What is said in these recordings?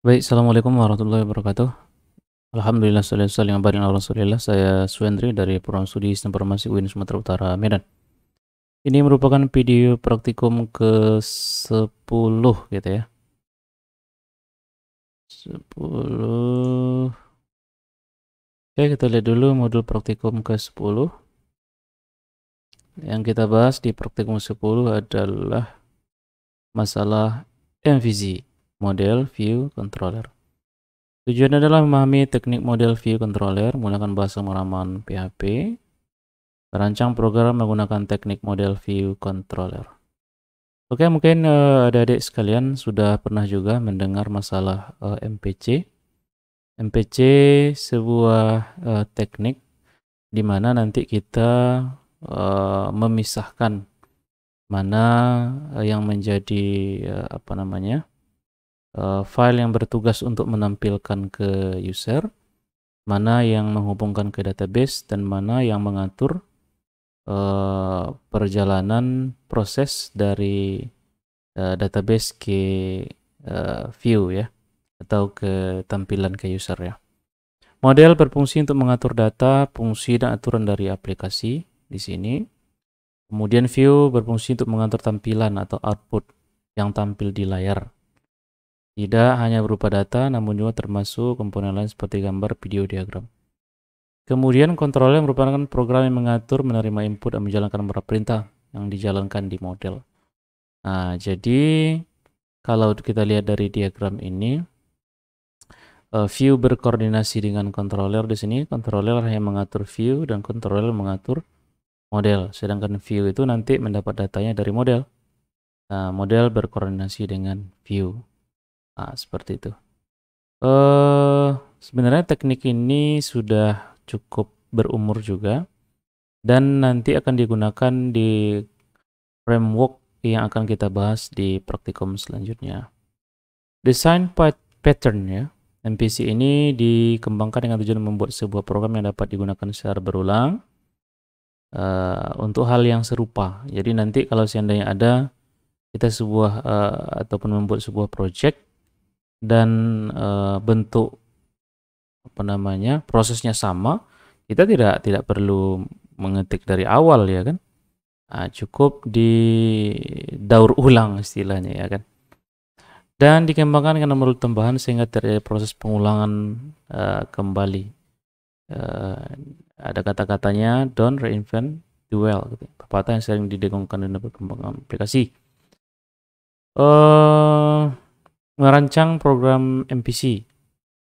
Baik, assalamualaikum warahmatullahi wabarakatuh. Alhamdulillah, sallallahu alaihi wasallam ala Rasulillah. Saya Suendri dari Program Studi Sistem Informasi UIN Sumatera Utara, Medan. Ini merupakan video praktikum ke-10 gitu ya. 10. Oke, kita lihat dulu modul praktikum ke-10. Yang kita bahas di praktikum 10 adalah masalah MVC, Model View Controller. Tujuannya adalah memahami teknik model view controller menggunakan bahasa pemrograman PHP. Merancang program menggunakan teknik model view controller. Oke, mungkin adik-adik sekalian sudah pernah juga mendengar masalah MPC. MPC sebuah teknik di mana nanti kita memisahkan mana yang menjadi file yang bertugas untuk menampilkan ke user, mana yang menghubungkan ke database, dan mana yang mengatur perjalanan proses dari database ke view ya, atau ke tampilan ke user ya. Model berfungsi untuk mengatur data, fungsi dan aturan dari aplikasi di sini. Kemudian view berfungsi untuk mengatur tampilan atau output yang tampil di layar. Tidak hanya berupa data, namun juga termasuk komponen lain seperti gambar, video, diagram. Kemudian controller merupakan program yang mengatur, menerima input, dan menjalankan beberapa perintah yang dijalankan di model. Nah, jadi kalau kita lihat dari diagram ini, view berkoordinasi dengan controller di sini. Controller yang mengatur view dan controller mengatur model. Sedangkan view itu nanti mendapat datanya dari model. Nah, model berkoordinasi dengan view. Nah, seperti itu. Sebenarnya teknik ini sudah cukup berumur juga dan nanti akan digunakan di framework yang akan kita bahas di praktikum selanjutnya. Design pattern ya. MPC ini dikembangkan dengan tujuan membuat sebuah program yang dapat digunakan secara berulang untuk hal yang serupa. Jadi nanti kalau seandainya ada kita ataupun membuat sebuah project dan bentuk prosesnya sama, kita tidak perlu mengetik dari awal ya kan. Nah, cukup didaur ulang istilahnya ya kan. Dan dikembangkan dengan modul tambahan sehingga terjadi proses pengulangan kembali. Ada kata-katanya don't reinvent the wheel gitu. Pepatah yang sering didengungkan dalam perkembangan aplikasi. Merancang program MPC.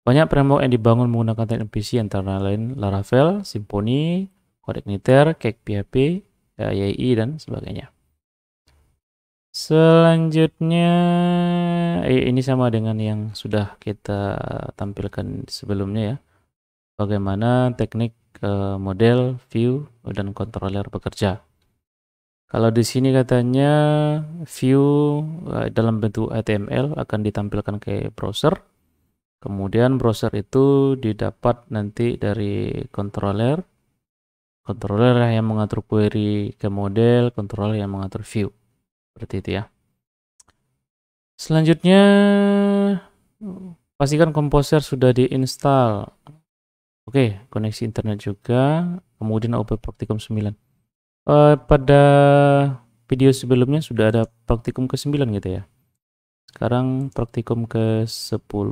Banyak framework yang dibangun menggunakan teknik MPC antara lain Laravel, Symfony, CodeIgniter, Cake PHP, YAI, dan sebagainya. Selanjutnya, ini sama dengan yang sudah kita tampilkan sebelumnya ya. Bagaimana teknik model, view, dan controller bekerja. Kalau di sini katanya view dalam bentuk HTML akan ditampilkan ke browser. Kemudian browser itu didapat nanti dari controller. Controller yang mengatur query ke model, controller yang mengatur view. Seperti itu ya. Selanjutnya, pastikan Composer sudah diinstal. Oke, koneksi internet juga. Kemudian OP Praktikum 9. Pada video sebelumnya sudah ada Praktikum ke-9 gitu ya. Sekarang Praktikum ke-10.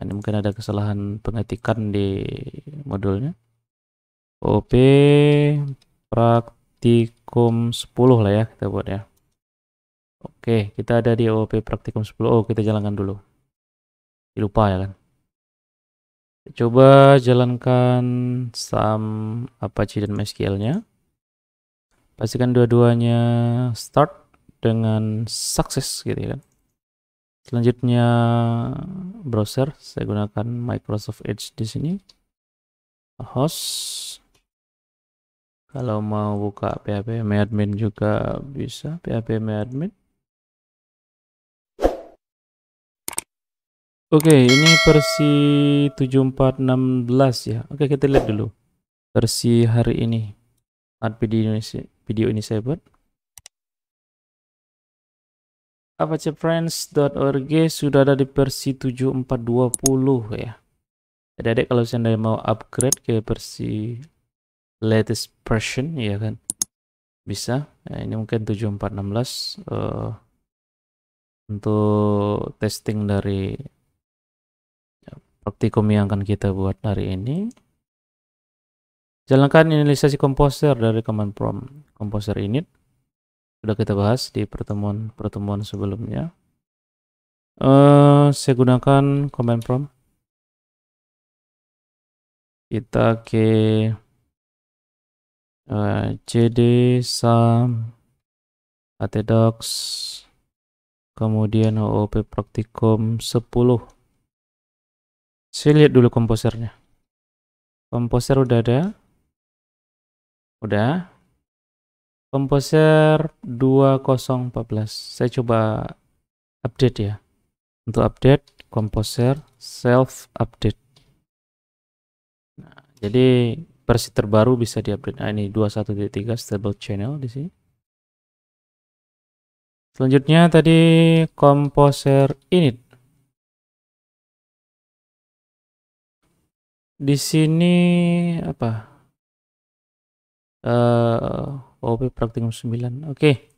Ini mungkin ada kesalahan pengetikan di modulnya. OP Praktikum 10 lah ya kita buat ya. Oke, kita ada di OP Praktikum 10. Oh, kita jalankan dulu. Lupa ya kan. Coba jalankan Apache dan MySQL-nya. Pastikan dua-duanya start dengan sukses gitu ya kan. Selanjutnya browser, saya gunakan Microsoft Edge di sini. Host. Kalau mau buka PHP MyAdmin juga bisa, PHP MyAdmin. Oke, ini versi 7416 ya. Oke, kita lihat dulu versi hari ini. Video ini saya buat. apacefriends.org sudah ada di versi 7420 ya. Jadi adik kalau seandainya mau upgrade ke versi latest version ya kan bisa. Nah, ini mungkin 7416 untuk testing dari praktikum yang akan kita buat hari ini. Jalankan inisialisasi komposer dari command prompt komposer init. Sudah kita bahas di pertemuan sebelumnya. Saya gunakan command prompt. Kita ke cd sum atdocs kemudian OOP praktikum 10. Saya lihat dulu komposernya. Komposer udah ada. Udah. Komposer 2014. Saya coba update ya. Untuk update komposer self update. Nah, jadi versi terbaru bisa diupdate. Nah, ini 21.3 stable channel di sini. Selanjutnya tadi komposer init. Di sini apa? OP praktikum 9. Oke.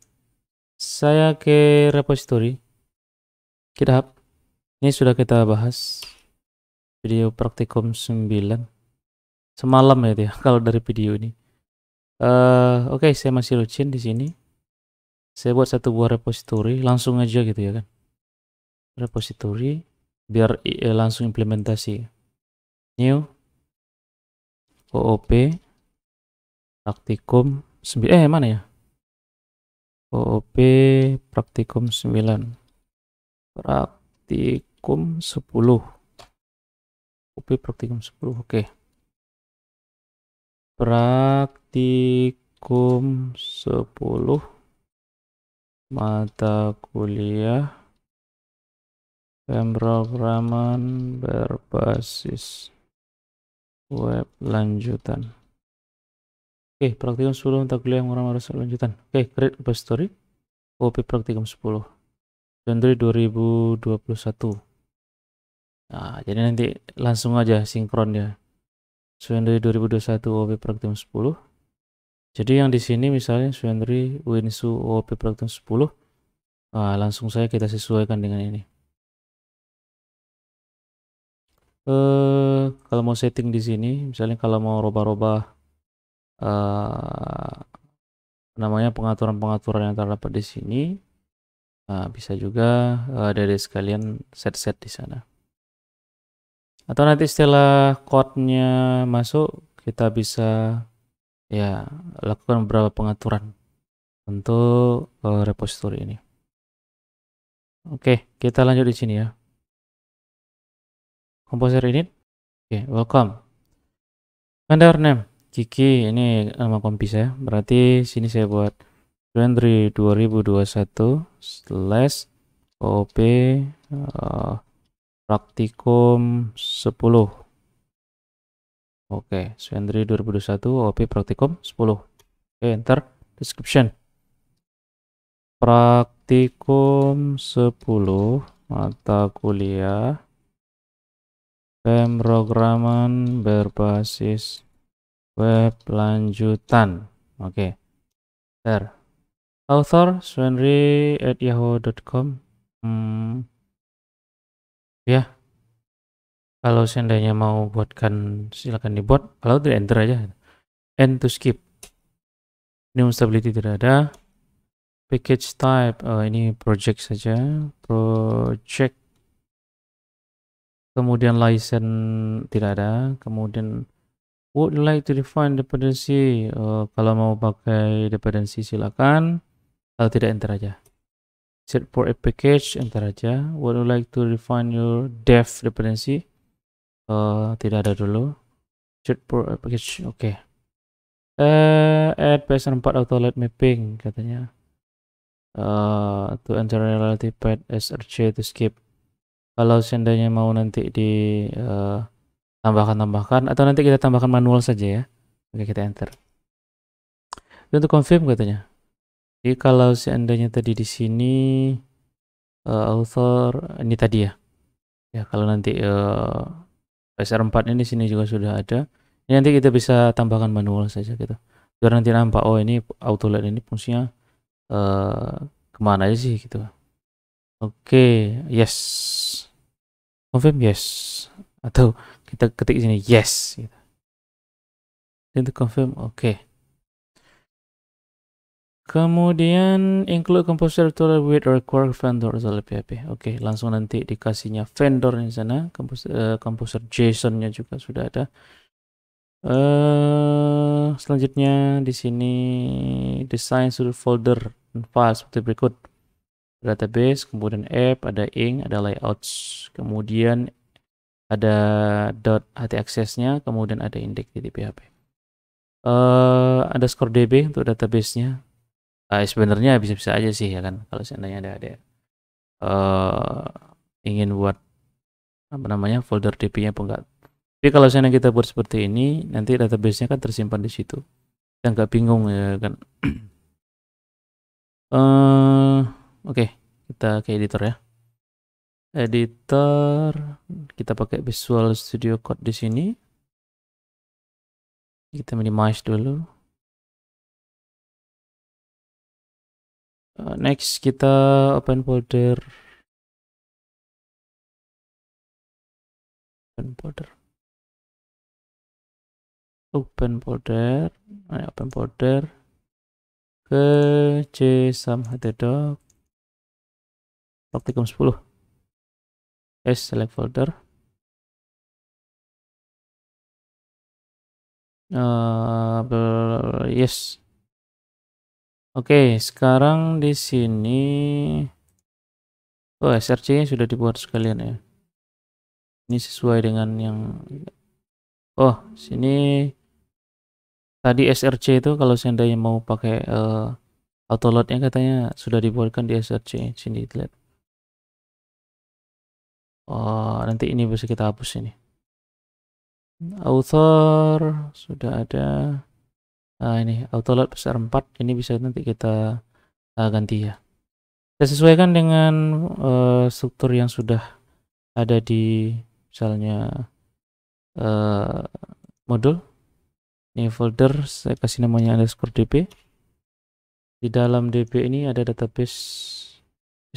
Saya ke repository. GitHub. Ini sudah kita bahas video praktikum 9. Semalam ya dia kalau dari video ini. Oke, saya masih login di sini. Saya buat satu buah repository, langsung aja gitu ya kan. Repository biar langsung implementasi. New OOP praktikum 9. Mana ya? OOP praktikum 9. Praktikum 10. OOP praktikum 10. Oke. Praktikum 10 mata kuliah pemrograman berbasis web lanjutan. Oke, praktikum 10 mata kuliah pemrograman berbasis web lanjutan. Oke, create repository OOP praktikum 10 Januari 2021. Nah, jadi nanti langsung aja sinkron ya. Januari 2021 OOP praktikum 10. Jadi yang di sini misalnya Suendri Winsu OOP praktikum 10. Nah, langsung saya kita sesuaikan dengan ini. Kalau mau setting di sini, misalnya kalau mau robah-robah namanya pengaturan-pengaturan yang terdapat di sini, bisa juga dari sekalian set-set di sana. Atau nanti setelah code-nya masuk, kita bisa ya lakukan beberapa pengaturan untuk repository ini. Oke, kita lanjut di sini ya. Komposer init. Oke, welcome. Vendor name Kiki, ini nama kompi saya. Berarti sini saya buat Januari 2021 / OOP praktikum 10. Oke, Januari 2021 OOP praktikum 10. Oke, enter description. Praktikum 10 mata kuliah pemrograman berbasis web lanjutan. Oke. There. Author suenri@yahoo.com. Ya. Kalau seandainya mau buatkan silakan dibuat. Kalau tidak enter aja. End to skip. Minimum stability tidak ada. Package type ini project saja. Project. Kemudian license tidak ada. Kemudian would like to define dependency. Kalau mau pakai dependency silakan. Kalau tidak enter aja. Set for a package enter aja. Would you like to define your dev dependency? Tidak ada dulu. Set for a package. Oke. Add PS4 auto light mapping katanya. To enter relative path SRC to skip. Kalau seandainya mau nanti di tambahkan atau nanti kita tambahkan manual saja ya. Oke, kita enter. Dan untuk confirm katanya. Jadi kalau seandainya tadi di sini author ini tadi ya. Ya kalau nanti PSR4 ini di sini juga sudah ada. Ini nanti kita bisa tambahkan manual saja gitu. Biar nanti nampak oh ini autoload ini fungsinya kemana aja sih gitu. Oke, yes. Confirm yes. Atau kita ketik sini yes gitu. Untuk confirm oke. Kemudian include composer tool with require vendor oleh PHP. Oke, langsung nanti dikasihnya vendor di sana. Composer JSON-nya juga sudah ada. Selanjutnya di sini design sudah folder dan file seperti berikut. Database, kemudian app, ada ink, ada layouts, kemudian ada .htaccess-nya, kemudian ada index di PHP. Ada score DB untuk database-nya. Sebenarnya bisa-bisa aja sih ya kan kalau seandainya ada ingin buat apa namanya folder DB-nya apa enggak. Tapi kalau seandainya kita buat seperti ini, nanti database-nya kan tersimpan di situ. Kita nggak bingung ya kan. Oke, kita ke editor ya. Editor, kita pakai Visual Studio Code di sini. Kita minimize dulu. Next kita open folder. Open folder ke csum.htdoc praktikum 10. Select folder. Yes. Oke, sekarang di sini SRC sudah dibuat sekalian ya. Ini sesuai dengan yang sini tadi SRC itu kalau seandainya mau pakai autoloadnya katanya sudah dibuatkan di SRC. Sini lihat. Nanti ini bisa kita hapus ini. Author sudah ada. Ini autoload besar 4 ini bisa nanti kita ganti ya. Kita sesuaikan dengan struktur yang sudah ada di misalnya modul. Ini folder saya kasih namanya underscore db. Di dalam db ini ada database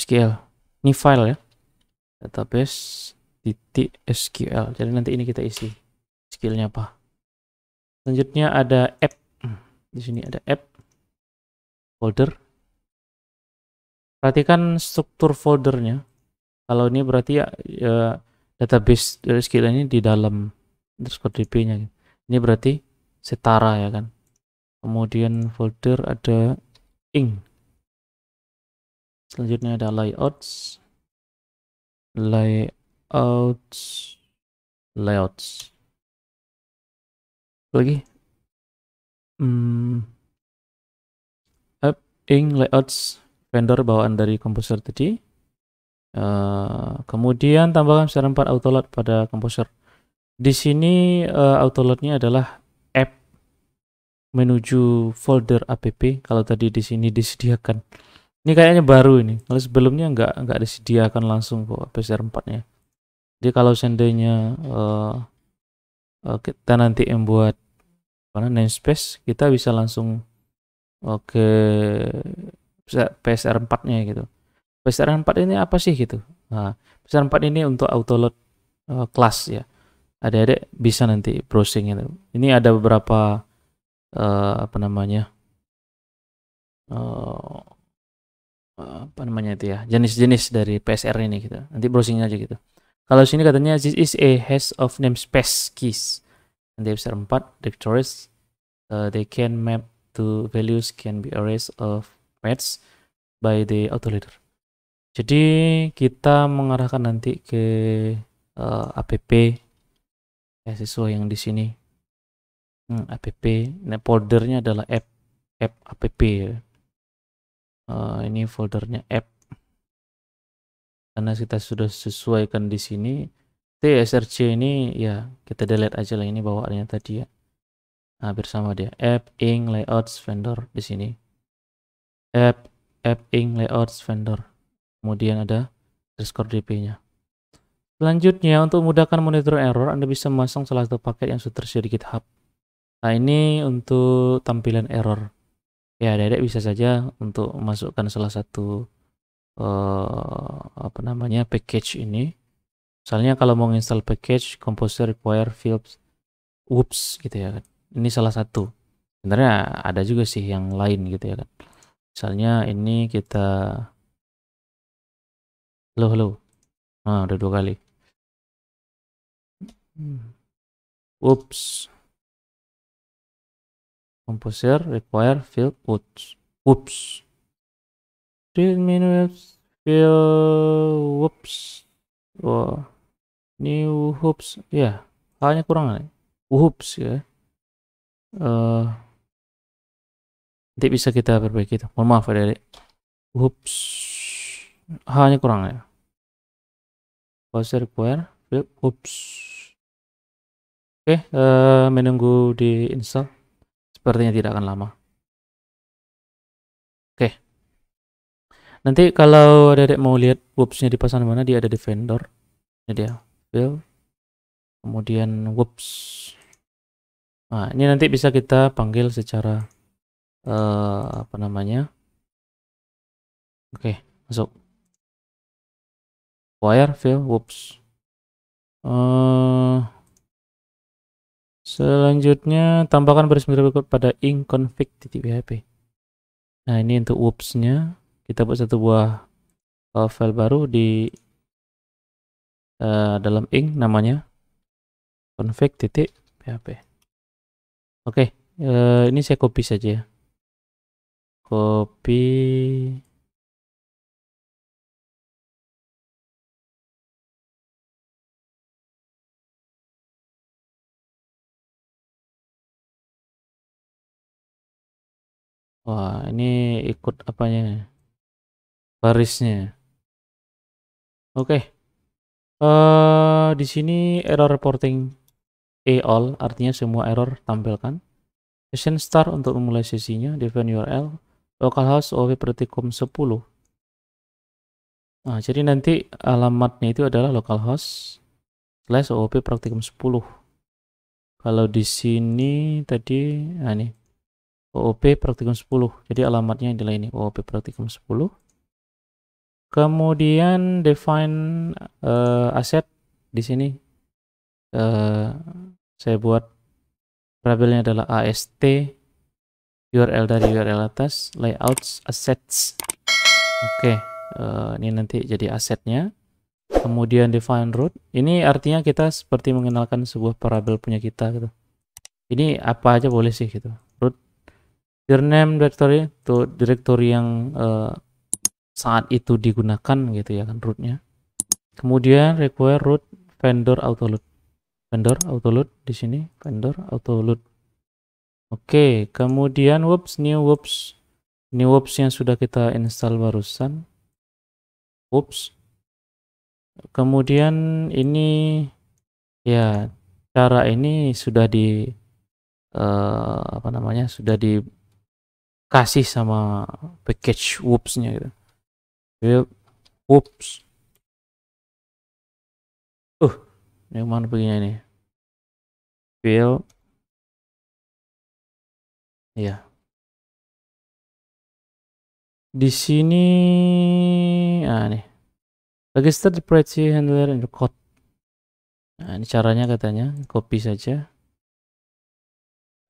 SQL. Ini file ya. Database .sql. Jadi nanti ini kita isi SQL-nya apa. Selanjutnya ada app. Di sini ada app folder. Perhatikan struktur foldernya. Kalau ini berarti ya database dari SQL ini di dalam underscore db-nya. Ini berarti setara ya kan. Kemudian folder ada ink. Selanjutnya ada layouts. Lagi app ink layouts vendor bawaan dari Composer tadi. Kemudian tambahkan besar 4 autoload pada Composer. Di sini autoloadnya adalah app menuju folder app. Kalau tadi di sini disediakan. Ini kayaknya baru ini. Kalau sebelumnya nggak disediakan langsung kok besar 4-nya. Jadi kalau seandainya kita nanti membuat namespace, kita bisa langsung ke PSR4-nya gitu. PSR4 ini apa sih gitu? Nah, PSR4 ini untuk autoload kelas ya. Adik-adik bisa nanti browsing itu. Ini ada beberapa itu ya, jenis-jenis dari PSR ini gitu. Nanti browsing aja gitu. Kalau sini katanya this is a hash of namespace keys. Nanti PSR4 directories they can map to values can be erased of match by the autoloader. Jadi kita mengarahkan nanti ke app ya sesuai yang di sini. App. Nah, foldernya adalah app ya. Ini foldernya app. Karena kita sudah sesuaikan di sini. SRC ini ya kita delete aja lah, ini bawaannya tadi ya. Hampir sama dia. App ink layouts vendor di sini. App ink layouts vendor. Kemudian ada _dp-nya. Selanjutnya, untuk memudahkan monitor error, Anda bisa memasang salah satu paket yang sudah tersedia di GitHub. Nah, ini untuk tampilan error. Ya, Dedek bisa saja untuk memasukkan salah satu package ini. Misalnya kalau mau install package Composer require fields whoops gitu ya kan. Ini salah satu. Sebenarnya ada juga sih yang lain gitu ya kan. Misalnya ini kita halo. Nah, udah 2 kali. Whoops. Composer require field whoops. 3 minutes field whoops. Oh, new whoops. Ya, hanya kurang nih. Whoops ya. Nanti bisa kita perbaiki itu. Mohon maaf ya, Dek. Whoops. Hanya kurang ya. Composer require field whoops. Oke, menunggu di install. Sepertinya tidak akan lama. Oke. Nanti kalau Dedek mau lihat whoops-nya dipasang mana, dia ada di vendor. Ini dia. Fill. Kemudian whoops. Nah, ini nanti bisa kita panggil secara Oke, masuk. Wire fill whoops. Selanjutnya tambahkan baris berikut pada ing config.php. Nah, ini untuk whoops-nya. Kita buat satu buah file baru di dalam ing, namanya config.php. Oke, ini saya copy saja ya. Copy. Wah, ini ikut apanya? Barisnya. Oke. Di sini error reporting all, artinya semua error tampilkan. Session start untuk memulai sesinya, define URL, localhost op.com 10. Nah, jadi nanti alamatnya itu adalah localhost /op praktikum 10. Kalau di sini tadi, nah ini OOP praktikum 10. Jadi alamatnya adalah ini, OOP praktikum 10. Kemudian define aset di sini. Saya buat variabelnya adalah ast, URL dari URL atas, layouts, assets. Oke, ini nanti jadi asetnya. Kemudian define root. Ini artinya kita seperti mengenalkan sebuah variabel punya kita gitu. Ini apa aja boleh sih gitu. Root your name directory, itu directory yang saat itu digunakan gitu ya kan, rootnya. Kemudian require root vendor autoload. Vendor autoload di sini, vendor autoload. Oke, kemudian new whoops yang sudah kita install barusan. Whoops. Kemudian ini ya, cara ini sudah di sudah dikasih sama package whoops-nya gitu. Whoops. Yang mana begini nih? Fill. Ya. Di sini nih. Register the privacy handler in the code. Nah, ini caranya katanya, copy saja.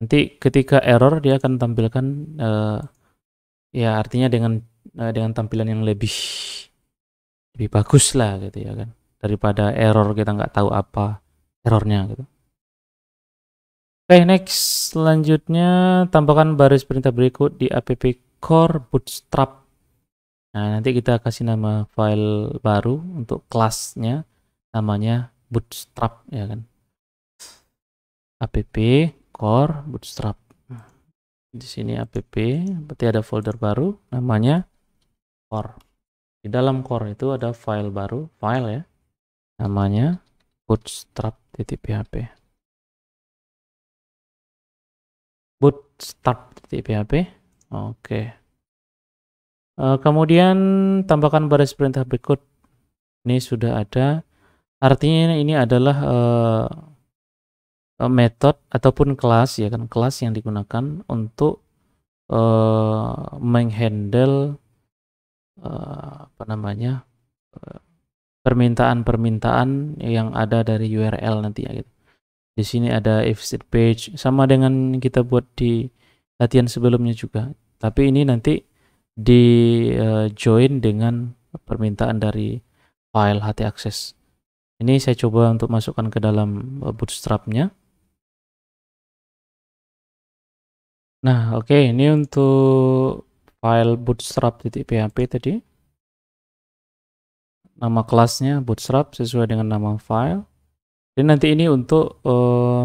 Nanti ketika error dia akan tampilkan ya artinya dengan tampilan yang lebih bagus lah gitu ya kan, daripada error kita nggak tahu apa errornya gitu. Oke, next. Selanjutnya tambahkan baris perintah berikut di app core bootstrap. Nah, nanti kita kasih nama file baru untuk kelasnya, namanya bootstrap ya kan. App core bootstrap. Di sini app, berarti ada folder baru namanya core. Di dalam core itu ada file baru, file ya, namanya bootstrap.php. Bootstrap.php. Oke. Kemudian tambahkan baris perintah berikut Ini sudah ada. Artinya ini adalah metode ataupun kelas ya kan, kelas yang digunakan untuk menghandle apa namanya, permintaan-permintaan yang ada dari URL nanti ya gitu. Di sini ada if set page sama dengan kita buat di latihan sebelumnya juga. Tapi ini nanti di join dengan permintaan dari file htaccess. Ini saya coba untuk masukkan ke dalam bootstrap-nya. Nah, oke, ini untuk file bootstrap.php tadi. Nama kelasnya bootstrap sesuai dengan nama file. Dan nanti ini untuk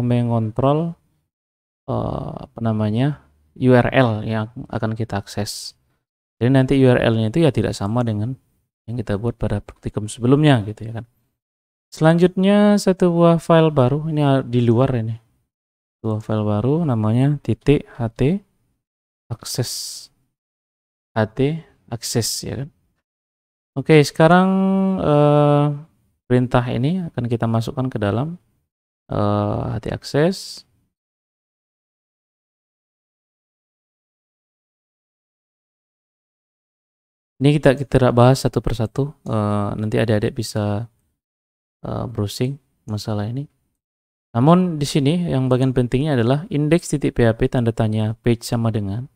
mengontrol apa namanya, URL yang akan kita akses. Jadi nanti URL-nya itu ya tidak sama dengan yang kita buat pada praktikum sebelumnya gitu ya kan. Selanjutnya satu buah file baru, ini di luar ini. Dua file baru namanya .ht akses, ht akses ya kan. Oke, sekarang perintah ini akan kita masukkan ke dalam ht akses. Ini kita bahas satu persatu. Nanti adik-adik bisa browsing masalah ini. Namun di sini yang bagian pentingnya adalah index.php tanda tanya page sama dengan.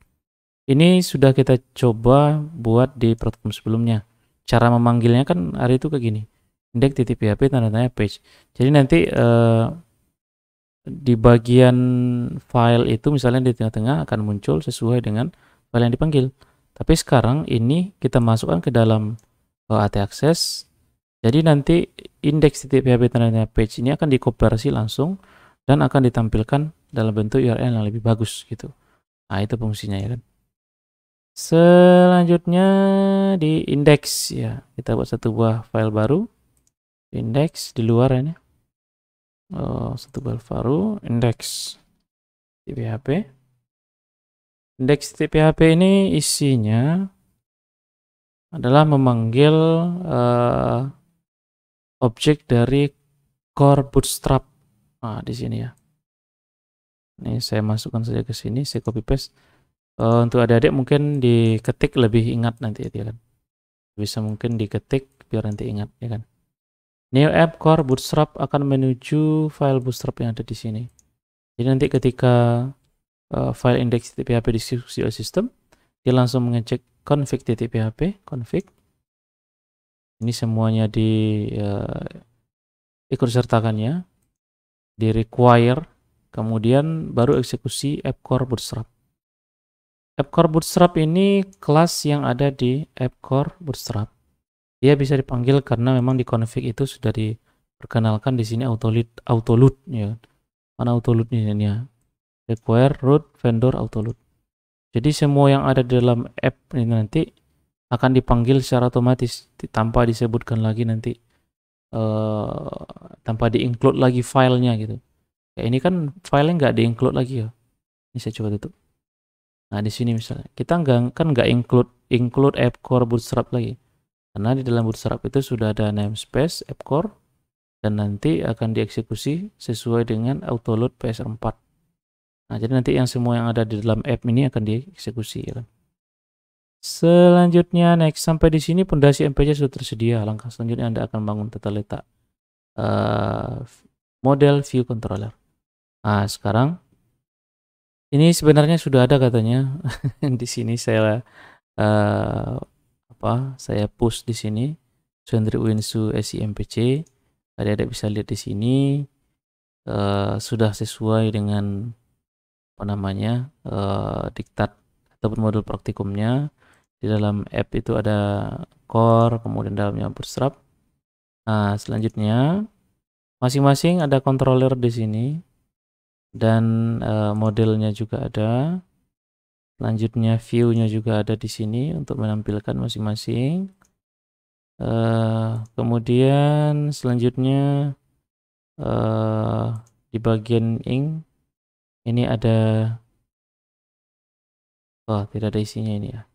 Ini sudah kita coba buat di praktikum sebelumnya. Cara memanggilnya kan hari itu kayak gini. Index.php tanda tanya page. Jadi nanti di bagian file itu misalnya di tengah-tengah akan muncul sesuai dengan file yang dipanggil. Tapi sekarang ini kita masukkan ke dalam htaccess. Jadi nanti index.php tanda tanya page ini akan dikompilasi langsung dan akan ditampilkan dalam bentuk URL yang lebih bagus gitu. Nah, itu fungsinya ya kan. Selanjutnya di index ya. Kita buat satu buah file baru. Index di luar ini. Satu file baru index.php. Index.php ini isinya adalah memanggil objek dari core bootstrap. Nah, di sini ya. Ini saya masukkan saja ke sini, saya copy paste. Untuk adik-adik mungkin diketik lebih ingat nanti ya kan. Bisa mungkin diketik biar nanti ingat ya kan. New app core bootstrap akan menuju file bootstrap yang ada di sini. Jadi nanti ketika file index.php dieksekusi oleh sistem, dia langsung mengecek config.php, config. Ini semuanya ikut sertakannya, di require, kemudian baru eksekusi app core bootstrap. App core bootstrap ini kelas yang ada di app core bootstrap. Dia bisa dipanggil karena memang di config itu sudah diperkenalkan di sini autoload ya. Mana autoload ini ya? Require root vendor autoload. Jadi semua yang ada di dalam app ini nanti akan dipanggil secara otomatis tanpa disebutkan lagi nanti tanpa di-include lagi filenya gitu. Ya ini kan filenya nggak di-include lagi ya. Ini saya coba tutup. Nah di sini misalnya kita nggak include app core bootstrap lagi. Karena di dalam bootstrap itu sudah ada namespace app core dan nanti akan dieksekusi sesuai dengan autoload PS4. Nah, jadi nanti semua yang ada di dalam app ini akan dieksekusi ya kan. Selanjutnya next, sampai di sini pondasi MPC sudah tersedia. Langkah selanjutnya Anda akan bangun tata letak model view controller. Nah, sekarang ini sebenarnya sudah ada katanya. Di sini saya saya push di sini Sundry Winsu SIMPC. Adik-adik bisa lihat di sini sudah sesuai dengan apa namanya diktat ataupun modul praktikumnya. Di dalam app itu ada core, kemudian dalamnya bootstrap. Nah, selanjutnya masing-masing ada controller di sini dan modelnya juga ada. Selanjutnya view-nya juga ada di sini untuk menampilkan masing-masing. Kemudian selanjutnya di bagian ink ini ada tidak ada isinya ini ya.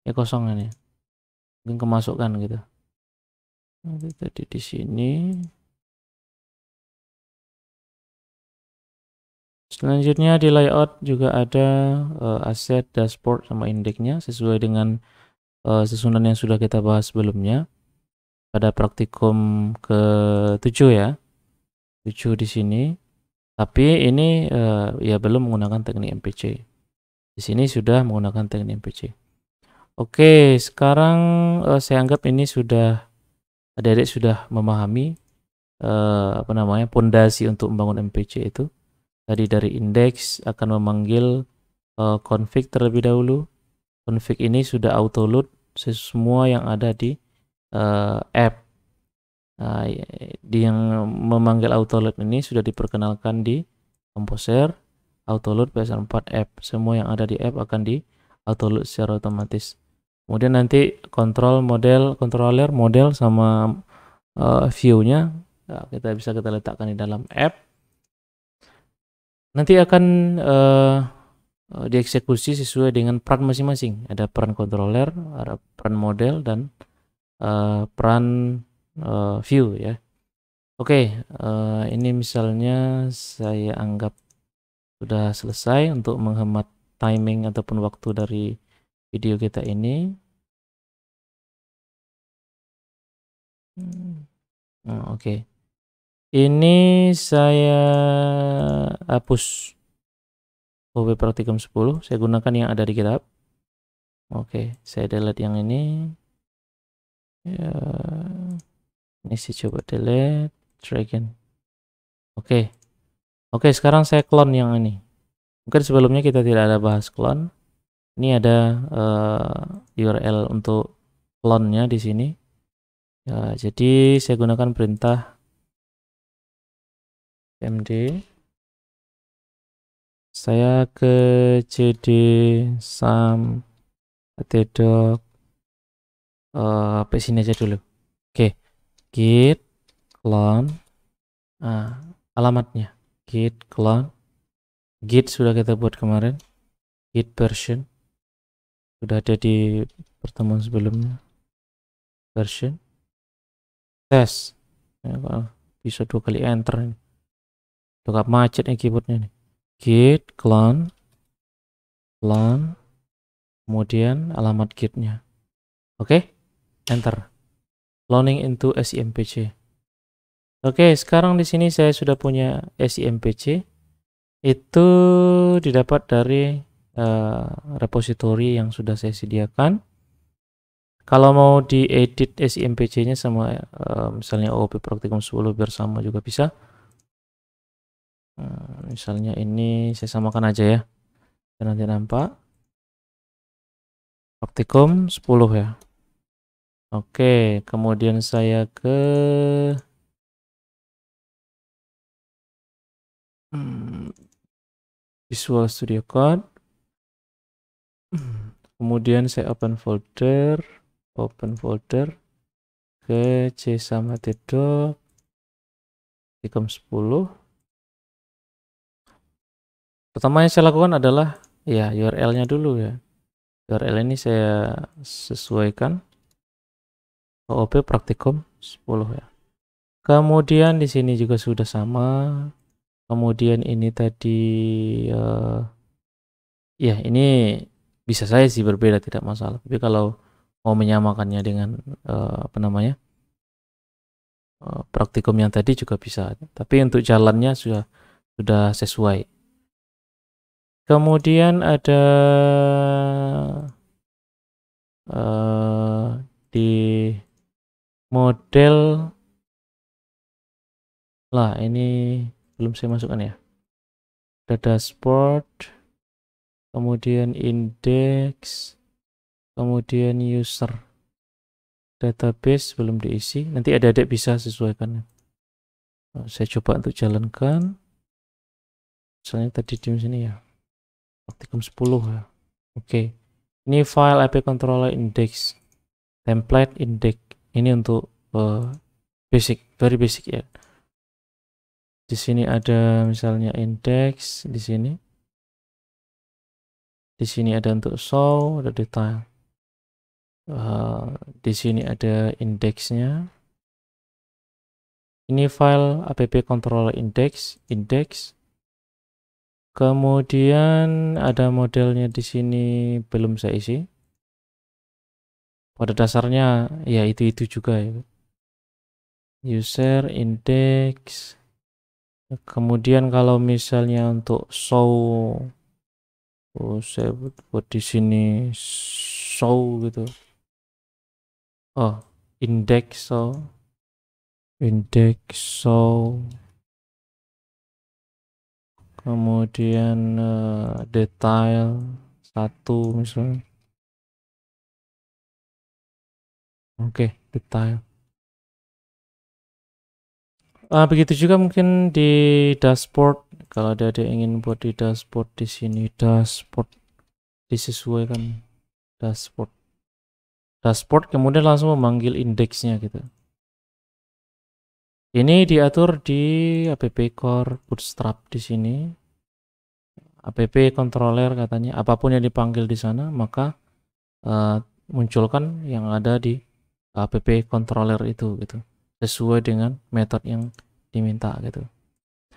Ya kosong ini. Mungkin kemasukan gitu. Nanti tadi di sini. Selanjutnya di layout juga ada aset, dashboard, sama indeksnya sesuai dengan susunan yang sudah kita bahas sebelumnya pada praktikum ke-7 ya. 7 di sini. Tapi ini ya belum menggunakan teknik MPC. Di sini sudah menggunakan teknik MPC. Oke, sekarang saya anggap ini sudah adik-adik sudah memahami pondasi untuk membangun MPC itu. Tadi dari indeks akan memanggil config terlebih dahulu. Config ini sudah auto load semua yang ada di app. Nah, yang memanggil auto load ini sudah diperkenalkan di Composer, auto load PS4 app. Semua yang ada di app akan di auto load secara otomatis. Kemudian nanti controller model sama view-nya kita letakkan di dalam app. Nanti akan dieksekusi sesuai dengan peran masing-masing. Ada peran controller, ada peran model, dan peran view ya. Oke, ini misalnya saya anggap sudah selesai untuk menghemat timing ataupun waktu dari video kita ini. Oke. Ini saya hapus OP Praktikum 10, saya gunakan yang ada di GitHub. Oke, saya delete yang ini. Ya, ini saya coba delete, try again. Oke, sekarang saya clone yang ini. Mungkin sebelumnya kita tidak ada bahas clone. Ini ada URL untuk clone-nya di sini. Ya, jadi saya gunakan perintah md. Saya ke cd sam htdoc sini aja dulu. Oke, git clone. Alamatnya git clone. Git sudah kita buat kemarin. Git version sudah ada di pertemuan sebelumnya. Version test ya, bisa 2 kali enter ini. Agak macet nih keyboardnya nih. Git clone kemudian alamat gitnya. Oke, enter. Cloning into SIMPC. Oke, sekarang di sini saya sudah punya SIMPC. Itu didapat dari repository yang sudah saya sediakan. Kalau mau diedit SIMPC-nya sama misalnya OOP Praktikum 10 biar sama juga bisa. Misalnya ini saya samakan aja ya. Dan nanti nampak Praktikum 10 ya. Oke, kemudian saya ke Visual Studio Code. Kemudian saya open folder ke C sama htdoc Praktikum 10. Pertama yang saya lakukan adalah ya URL-nya dulu ya. URL ini saya sesuaikan OOP Praktikum 10 ya. Kemudian di sini juga sudah sama. Kemudian ini tadi ya ini bisa saya sih berbeda, tidak masalah. Tapi kalau mau menyamakannya dengan praktikum yang tadi juga bisa. Tapi untuk jalannya sudah sesuai. Kemudian ada di model lah, ini belum saya masukkan ya. Ada dashboard, kemudian indeks, kemudian user. Database belum diisi, nanti adik-adik bisa sesuaikan. Saya coba untuk jalankan. Misalnya tadi di sini ya. Praktikum 10 ya. Oke. Ini file IP controller index template index. Ini untuk basic, very basic ya. Di sini ada misalnya index di sini. Di sini ada untuk show, ada detail. Di sini ada indeksnya. Ini file app controller index. Kemudian ada modelnya di sini belum saya isi. Pada dasarnya ya itu juga ya. User index. Kemudian kalau misalnya untuk show, saya buat di sini show gitu. Oh, index show. Kemudian detail 1 misalnya. Oke, detail. Begitu juga mungkin di dashboard. Kalau ada ingin buat di dashboard, di sini dashboard disesuaikan dashboard kemudian langsung memanggil indeksnya gitu. Ini diatur di app core bootstrap di sini. App controller katanya apapun yang dipanggil di sana maka munculkan yang ada di app controller itu gitu, sesuai dengan metode yang diminta gitu.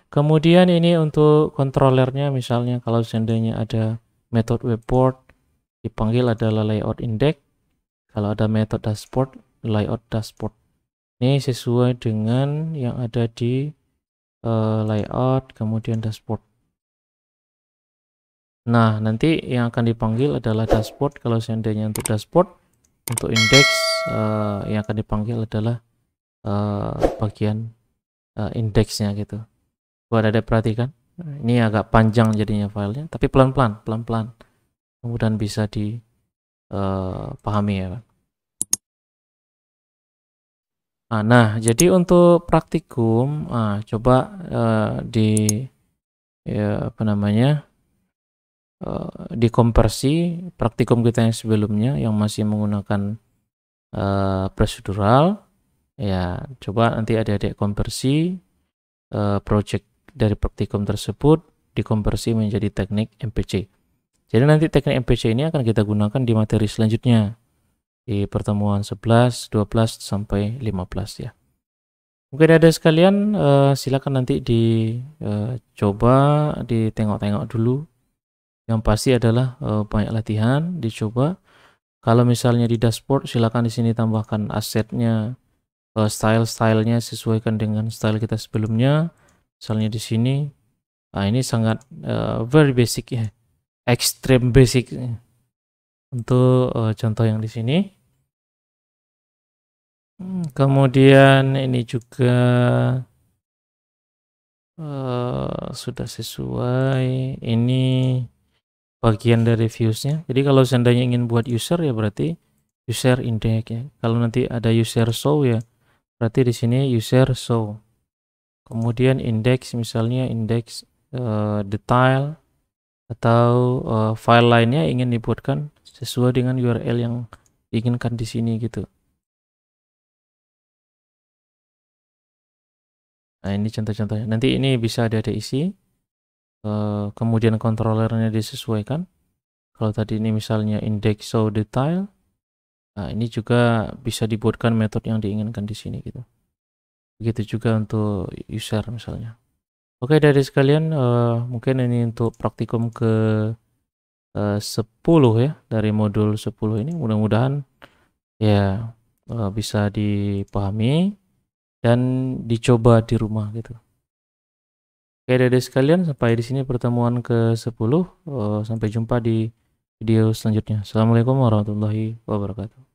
Kemudian ini untuk controllernya, misalnya kalau seandainya ada metode webboard dipanggil adalah layout index, kalau ada metode dashboard layout dashboard. Ini sesuai dengan yang ada di layout kemudian dashboard. Nah, nanti yang akan dipanggil adalah dashboard kalau seandainya untuk dashboard. Untuk index yang akan dipanggil adalah bagian indeksnya gitu. Buat ada perhatikan, ini agak panjang jadinya filenya, tapi pelan-pelan, kemudian bisa dipahami ya kan. Nah, jadi untuk praktikum, coba dikonversi praktikum kita yang sebelumnya yang masih menggunakan prosedural, ya coba nanti adik-adik konversi project dari praktikum tersebut dikonversi menjadi teknik MPC. Jadi nanti teknik MPC ini akan kita gunakan di materi selanjutnya di pertemuan 11, 12 sampai 15 ya. Mungkin ada sekalian silakan nanti dicoba, ditengok-tengok dulu. Yang pasti adalah banyak latihan, dicoba. Kalau misalnya di dashboard silakan di sini tambahkan asetnya, style-stylenya sesuaikan dengan style kita sebelumnya. Misalnya di sini, ini sangat very basic ya, extreme basic untuk contoh yang di sini. Kemudian ini juga sudah sesuai. Ini bagian dari viewsnya. Jadi kalau seandainya ingin buat user ya berarti user index ya. Kalau nanti ada user show ya berarti di sini user show. Kemudian index misalnya index detail atau file lainnya ingin dibuatkan sesuai dengan URL yang diinginkan di sini gitu. Nah, ini contoh-contohnya. Nanti ini bisa ada isi. Kemudian controllernya disesuaikan. Kalau tadi ini misalnya index show detail, nah ini juga bisa dibuatkan metode yang diinginkan di sini gitu. Begitu juga untuk user misalnya. Oke, dari sekalian mungkin ini untuk praktikum ke 10 ya, dari modul 10 ini mudah-mudahan ya bisa dipahami dan dicoba di rumah gitu. Oke, dari sekalian sampai di sini pertemuan ke 10. Sampai jumpa di video selanjutnya. Assalamualaikum warahmatullahi wabarakatuh.